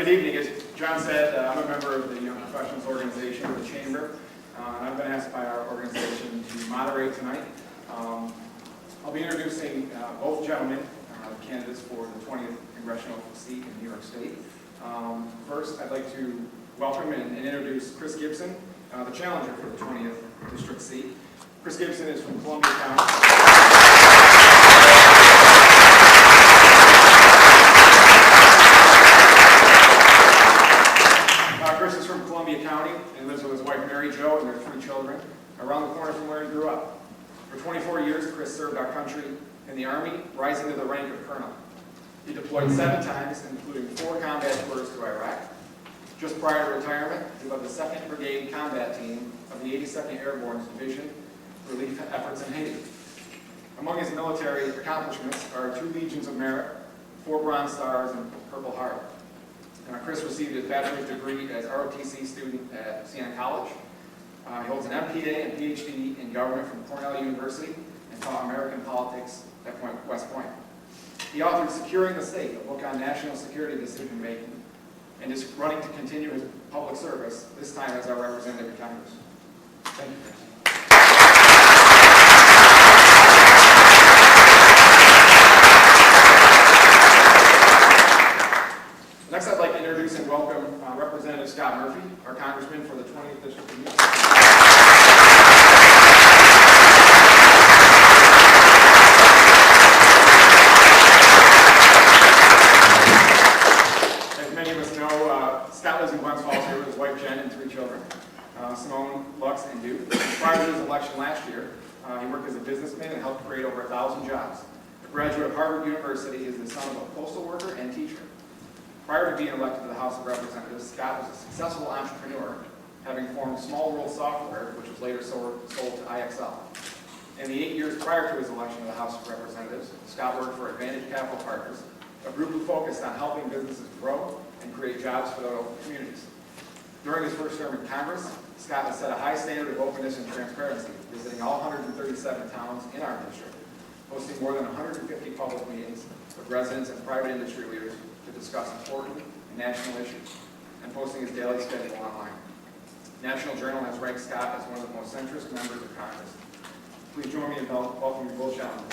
Good evening. As John said, I'm a member of the Young Professionals Organization of the Chamber, and I've been asked by our organization to moderate tonight. I'll be introducing both gentlemen, candidates for the 20th Congressional seat in New York State. First, I'd like to welcome and introduce Chris Gibson, the challenger for the 20th District seat. Chris Gibson is from Columbia County. Chris is from Columbia County and lives with his wife Mary Jo and their 3 children around the corner from where he grew up. For 24 years, Chris served our country in the Army, rising to the rank of colonel. He deployed 7 times, including 4 combat tours to Iraq. Just prior to retirement, he led the 2nd Brigade Combat Team of the 82nd Airborne Division relief efforts in Haiti. Among his military accomplishments are 2 Legions of Merit, 4 Bronze Stars, and Purple Heart. Chris received his bachelor's degree as ROTC student at Siena College. He holds an MPA and PhD in government from Cornell University and taught American politics at West Point. He authored Securing the State, a book on national security decision making, and is running to continue his public service, this time as our representative in Congress. Thank you, Chris. Next, I'd like to introduce and welcome Representative Scott Murphy, our Congressman for the 20th District of New York. As many of us know, Scott lives in Glens Falls here with his wife Jen and 3 children, Simone, Lux, and Duke. Prior to his election last year, he worked as a businessman and helped create over 1,000 jobs. A graduate of Harvard University, he is the son of a postal worker and teacher. Prior to being elected to the House of Representatives, Scott was a successful entrepreneur, having formed Small World Software, which was later sold to IXL. In the 8 years prior to his election to the House of Representatives, Scott worked for Advantage Capital Partners, a group who focused on helping businesses grow and create jobs for their local communities. During his first term in Congress, Scott has set a high standard of openness and transparency, visiting all 137 towns in our district, hosting more than 150 public meetings with residents and private industry leaders to discuss important and national issues, and posting his daily schedule online. National Journal has ranked Scott as one of the most centrist members of Congress. Please join me in welcoming both gentlemen.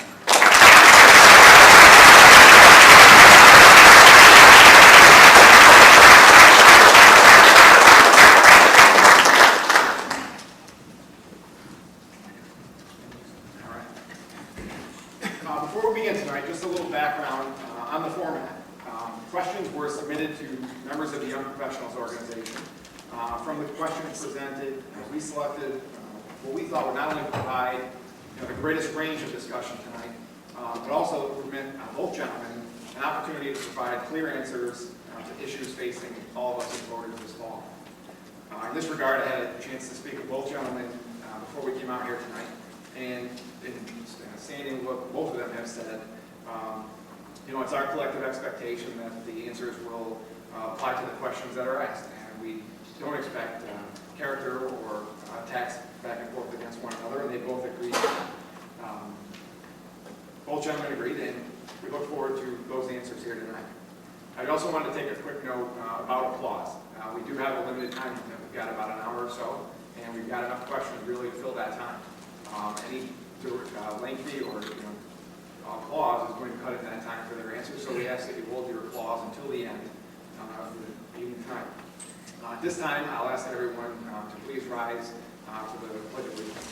All right. Before we begin tonight, just a little background on the format. Questions were submitted to members of the Young Professionals Organization. From the questions presented, we selected what we thought would not only provide the greatest range of discussion tonight, but also permit both gentlemen an opportunity to provide clear answers to issues facing all of us as voters this fall. In this regard, I had a chance to speak with both gentlemen before we came out here tonight, and in understanding what both of them have said, it's our collective expectation that the answers will apply to the questions that are asked, and we don't expect character or attacks back and forth against one another, and they both agreed. Both gentlemen agreed, and we look forward to those answers here tonight. I also wanted to take a quick note about applause. We do have a limited time limit. We've got about an hour or so, and we've got enough questions really to fill that time. Any lengthy or applause is going to cut in that time for their answers, so we ask that you hold your applause until the end of the evening time. At this time, I'll ask everyone to please rise for the Pledge of Allegiance.